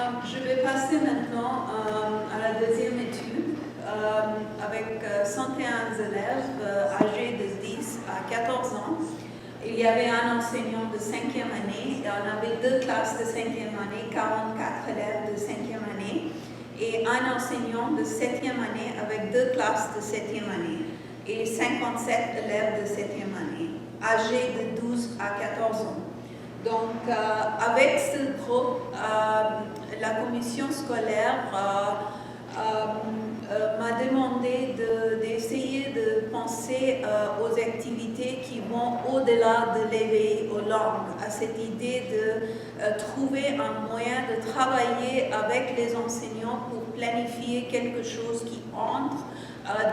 Je vais passer maintenant à la deuxième étude avec 101 élèves âgés de 10 à 14 ans. Il y avait un enseignant de 5e année et on avait deux classes de 5e année, 44 élèves de 5e année et un enseignant de 7e année avec deux classes de 7e année et 57 élèves de 7e année, âgés de 12 à 14 ans. Donc, avec ce groupe, la commission scolaire m'a demandé d'essayer de penser aux activités qui vont au-delà de l'éveil aux langues, à cette idée de trouver un moyen de travailler avec les enseignants pour planifier quelque chose qui entre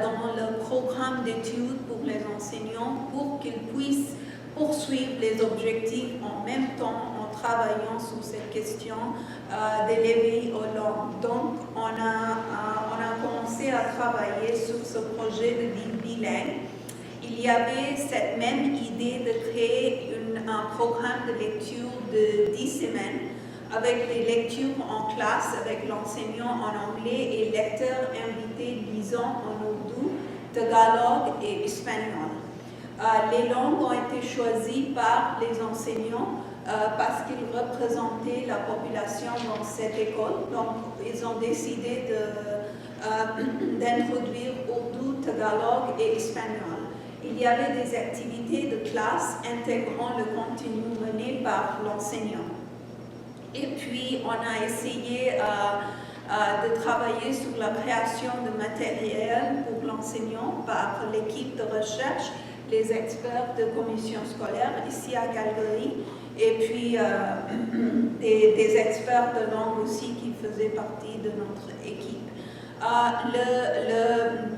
dans le programme d'études pour les enseignants pour qu'ils puissent poursuivre les objectifs en même temps en travaillant sur cette question de l'éveil aux langues. Donc, on a commencé à travailler sur ce projet de livre bilingue. Il y avait cette même idée de créer un programme de lecture de 10 semaines avec les lectures en classe avec l'enseignant en anglais et lecteurs invités lisant en ourdou, tagalog et espagnol. Les langues ont été choisies par les enseignants parce qu'ils représentaient la population dans cette école. Donc, ils ont décidé d'introduire ourdou, tagalog et espagnol. Il y avait des activités de classe intégrant le contenu mené par l'enseignant. Et puis, on a essayé de travailler sur la création de matériel pour l'enseignant par l'équipe de recherche, les experts de commission scolaire ici à Calgary, et puis des experts de langue aussi qui faisaient partie de notre équipe.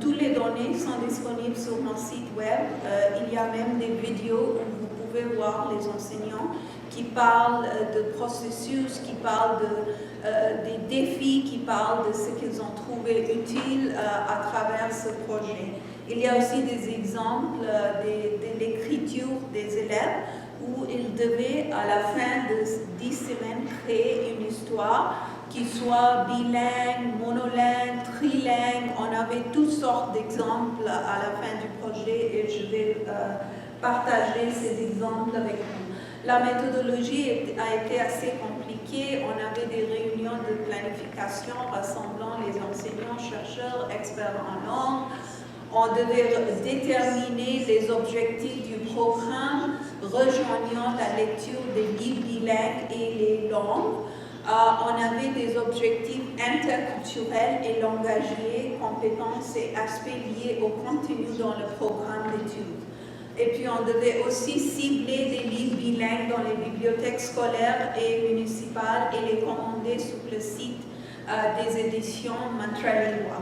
Toutes les données sont disponibles sur mon site web. Il y a même des vidéos où vous pouvez voir les enseignants qui parlent de processus, qui parlent des défis, qui parlent de ce qu'ils ont trouvé utile à travers ce projet. Il y a aussi des exemples de l'écriture des élèves où ils devaient, à la fin de 10 semaines, créer une histoire qui soit bilingue, monolingue, trilingue. On avait toutes sortes d'exemples à la fin du projet et je vais partager ces exemples avec vous. La méthodologie a été assez compliquée. On avait des réunions de planification rassemblant les enseignants, chercheurs, experts en langue. On devait déterminer les objectifs du programme, rejoignant la lecture des livres bilingues et les langues. On avait des objectifs interculturels et langagiers, compétences et aspects liés au contenu dans le programme d'études. Et puis, on devait aussi cibler des livres bilingues dans les bibliothèques scolaires et municipales et les commander sur le site des éditions Mantralilwa.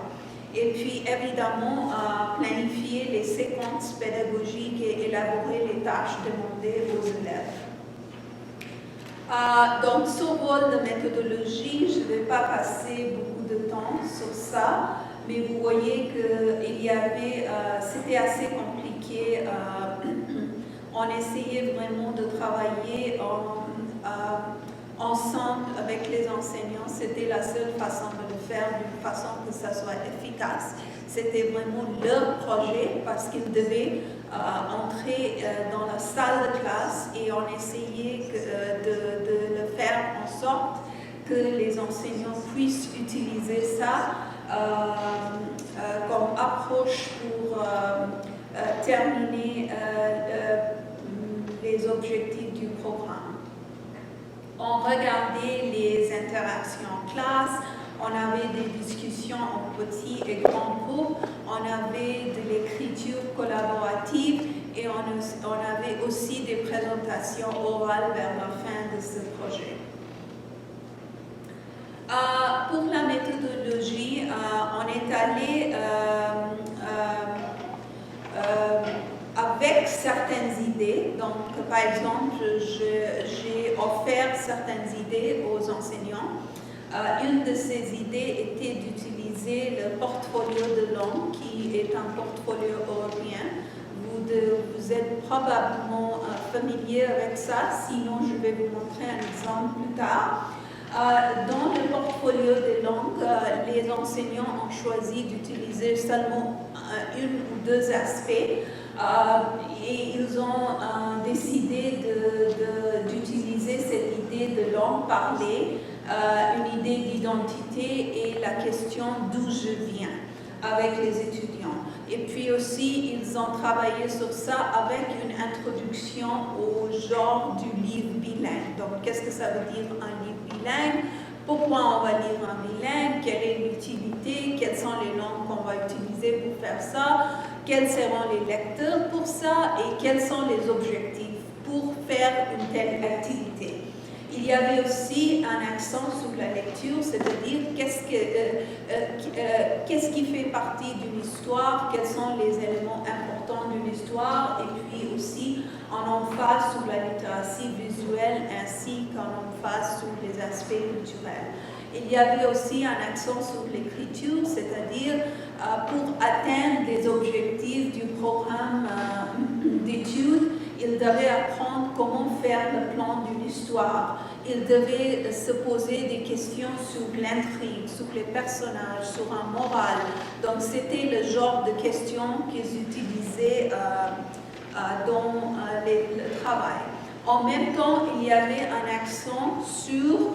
Et puis, évidemment, planifier les séquences pédagogiques et élaborer les tâches demandées aux élèves. Donc, ce rôle de méthodologie, je ne vais pas passer beaucoup de temps sur ça, mais vous voyez que c'était assez compliqué. On essayait vraiment de travailler ensemble avec les enseignants. C'était la seule façon de le faire d'une façon que ça soit efficace. C'était vraiment leur projet parce qu'ils devaient entrer dans la salle de classe et on essayait de le faire en sorte que les enseignants puissent utiliser ça comme approche pour terminer les objectifs du programme. On regardait les interactions en classe, on avait des discussions en petits et grands groupes, on avait de l'écriture collaborative et on avait aussi des présentations orales vers la fin de ce projet. Pour la méthodologie, on est allé avec certaines idées. Donc, par exemple, j'ai offert certaines idées aux enseignants. Une de ces idées était d'utiliser le portfolio de langue, qui est un portfolio européen. Vous êtes probablement familier avec ça, sinon je vais vous montrer un exemple plus tard. Dans le portfolio de langue, les enseignants ont choisi d'utiliser seulement une ou deux aspects et ils ont décidé d'utiliser cette idée de langue parlée, une idée d'identité et la question d'où je viens avec les étudiants. Et puis aussi, ils ont travaillé sur ça avec une introduction au genre du livre bilingue. Donc, qu'est-ce que ça veut dire un livre bilingue? Pourquoi on va lire un bilingue? Quelle est l'utilité? Quelles sont les langues qu'on va utiliser pour faire ça? Quels seront les lecteurs pour ça? Et quels sont les objectifs pour faire une telle activité? Il y avait aussi un accent sur la lecture, c'est-à-dire qu'est-ce qui fait partie d'une histoire, quels sont les éléments importants d'une histoire, et puis aussi un emphase sur la littératie visuelle ainsi qu'un emphase sur les aspects culturels. Il y avait aussi un accent sur l'écriture, c'est-à-dire pour atteindre les objectifs du programme d'études, il devait apprendre comment faire le plan d'une histoire. Il devait se poser des questions sur l'intrigue, sur les personnages, sur un moral. Donc, c'était le genre de questions qu'ils utilisaient dans le travail. En même temps, il y avait un accent sur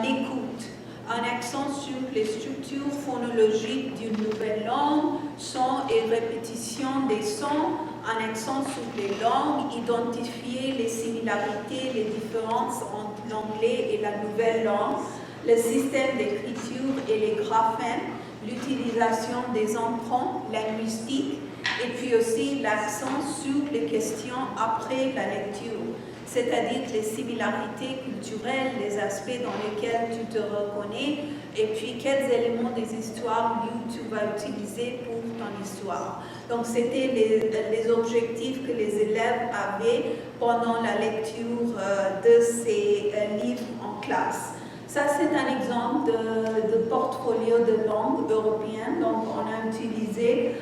l'écoute, un accent sur les structures phonologiques d'une nouvelle langue, son et répétition des sons, un accent sur les langues, identifier les similarités, les différences entre l'anglais et la nouvelle langue, le système d'écriture et les graphèmes, l'utilisation des emprunts linguistiques, et puis aussi l'accent sur les questions après la lecture, c'est-à-dire les similarités culturelles, les aspects dans lesquels tu te reconnais, et puis quels éléments des histoires tu vas utiliser pour ton histoire. Donc, c'était les objectifs que les élèves avaient pendant la lecture de ces livres en classe. Ça, c'est un exemple de portfolio de langue européenne. Donc, on a utilisé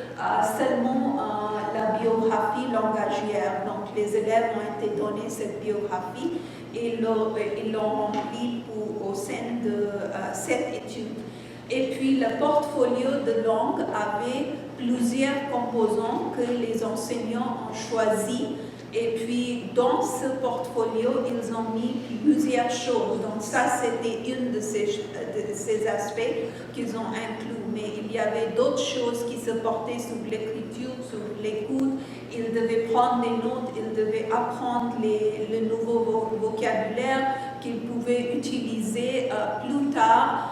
seulement la biographie langagière. Donc, les élèves ont été donnés cette biographie et ils l'ont remplie au sein de cette étude. Et puis, le portfolio de langue avait plusieurs composants que les enseignants ont choisis. Et puis, dans ce portfolio, ils ont mis plusieurs choses. Donc, ça, c'était une de ces aspects qu'ils ont inclus. Mais il y avait d'autres choses qui se portaient sur l'écriture, sur l'écoute. Ils devaient prendre des notes, ils devaient apprendre le nouveau vocabulaire qu'ils pouvaient utiliser plus tard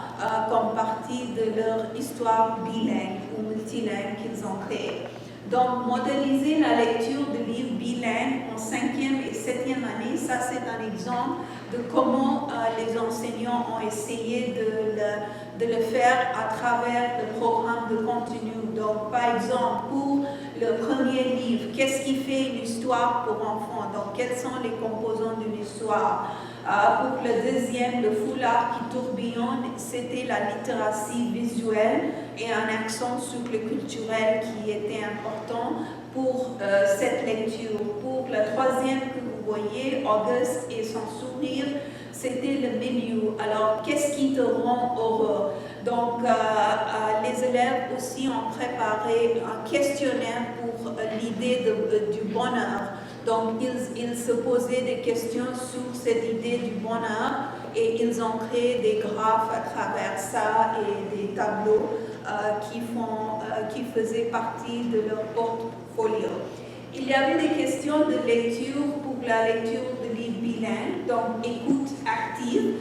comme partie de leur histoire bilingue ou multilingue qu'ils ont créée. Donc, modéliser la lecture de livres bilingues en 5e et 7e année, ça c'est un exemple de comment les enseignants ont essayé de le faire à travers le programme de contenu. Donc, par exemple, pour le premier livre, qu'est-ce qui fait une histoire pour enfants? Donc, quels sont les composants d'une histoire? Pour le deuxième, le foulard qui tourbillonne, c'était la littératie visuelle et un accent sur le culturel qui était important pour cette lecture. Pour la troisième que vous voyez, Auguste et son sourire, c'était le milieu. Alors, qu'est-ce qui te rend heureux? Donc, les élèves aussi ont préparé un questionnaire pour l'idée du bonheur. Donc, ils se posaient des questions sur cette idée du bonheur et ils ont créé des graphes à travers ça et des tableaux qui faisaient partie de leur portfolio. Il y avait des questions de lecture pour la lecture de livres bilingues, donc écoute active,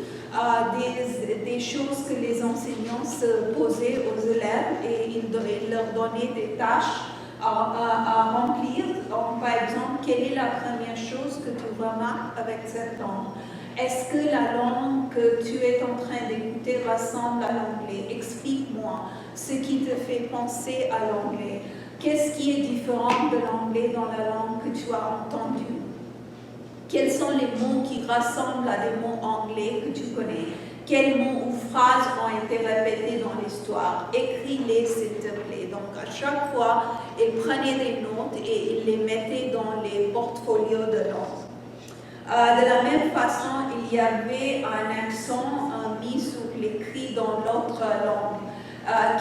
des choses que les enseignants se posaient aux élèves et ils leur donnaient des tâches à remplir. Donc, par exemple, quelle est la première chose que tu remarques avec cette langue? Est-ce que la langue que tu es en train d'écouter ressemble à l'anglais? Explique-moi ce qui te fait penser à l'anglais. Qu'est-ce qui est différent de l'anglais dans la langue que tu as entendu? Quels sont les mots qui ressemblent à des mots anglais que tu connais? Quels mots ou phrases ont été répétés dans l'histoire? Écris-les, s'il te plaît. Donc, à chaque fois, ils prenaient des notes et ils les mettaient dans les portfolios de langue. De la même façon, il y avait un accent mis sur l'écrit dans l'autre langue.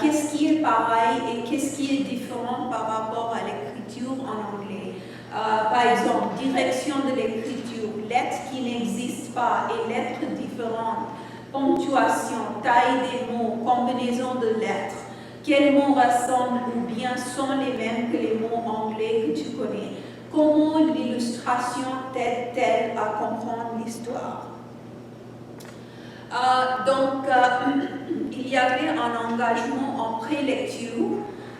Qu'est-ce qui est pareil et qu'est-ce qui est différent par rapport à l'écriture en anglais? Par exemple, direction de l'écriture, lettres qui n'existent pas et lettres différentes, ponctuation, taille des mots, combinaison de lettres, quels mots ressemblent ou bien sont les mêmes que les mots anglais que tu connais, comment l'illustration t'aide-t-elle à comprendre l'histoire. Il y avait un engagement en prélecture.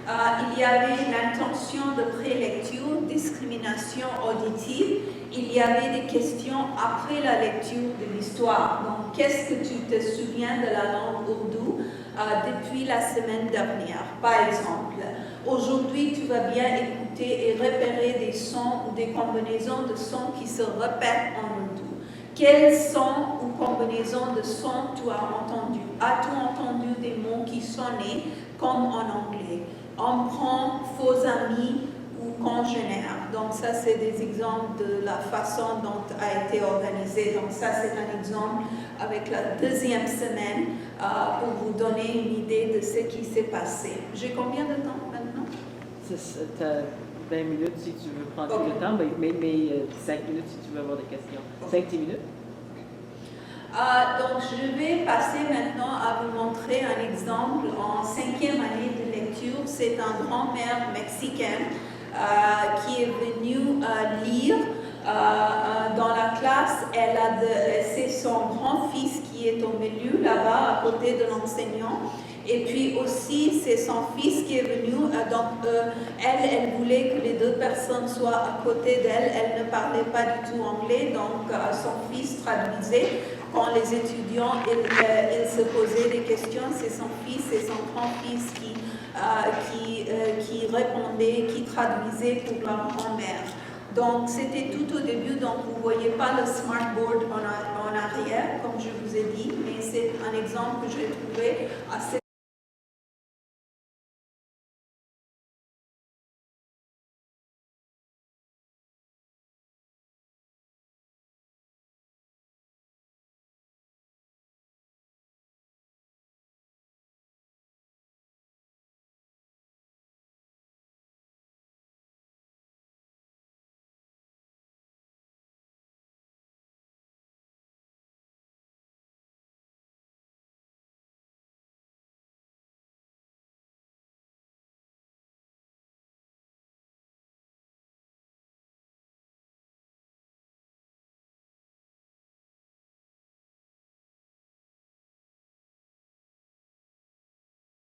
Il y avait l'intention de prélecture, discrimination auditive. Il y avait des questions après la lecture de l'histoire. Donc, qu'est-ce que tu te souviens de la langue ourdou depuis la semaine dernière? Par exemple, aujourd'hui, tu vas bien écouter et repérer des sons ou des combinaisons de sons qui se répètent en ourdou. Quels sons ou combinaisons de sons tu as entendu? As-tu entendu des mots qui sonnaient comme en anglais? Emprunt, faux amis ou congénères. Donc ça, c'est des exemples de la façon dont a été organisé. Donc ça, c'est un exemple avec la deuxième semaine pour vous donner une idée de ce qui s'est passé. J'ai combien de temps maintenant? Tu as 20 minutes si tu veux prendre le temps, mais 5 minutes si tu veux avoir des questions. 5-10 minutes. Donc, je vais passer maintenant à vous montrer un exemple en 5e année de lecture. C'est un grand-mère mexicaine qui est venue lire dans la classe. C'est son grand-fils qui est au milieu là-bas à côté de l'enseignant. Et puis aussi, c'est son fils qui est venu. Elle voulait que les deux personnes soient à côté d'elle. Elle ne parlait pas du tout anglais, donc son fils traduisait. Quand les étudiants ils se posaient des questions, c'est son fils et son grand-fils qui répondaient, qui traduisaient pour leur grand-mère. Donc, c'était tout au début, donc vous ne voyez pas le smartboard en arrière, comme je vous ai dit, mais c'est un exemple que j'ai trouvé assez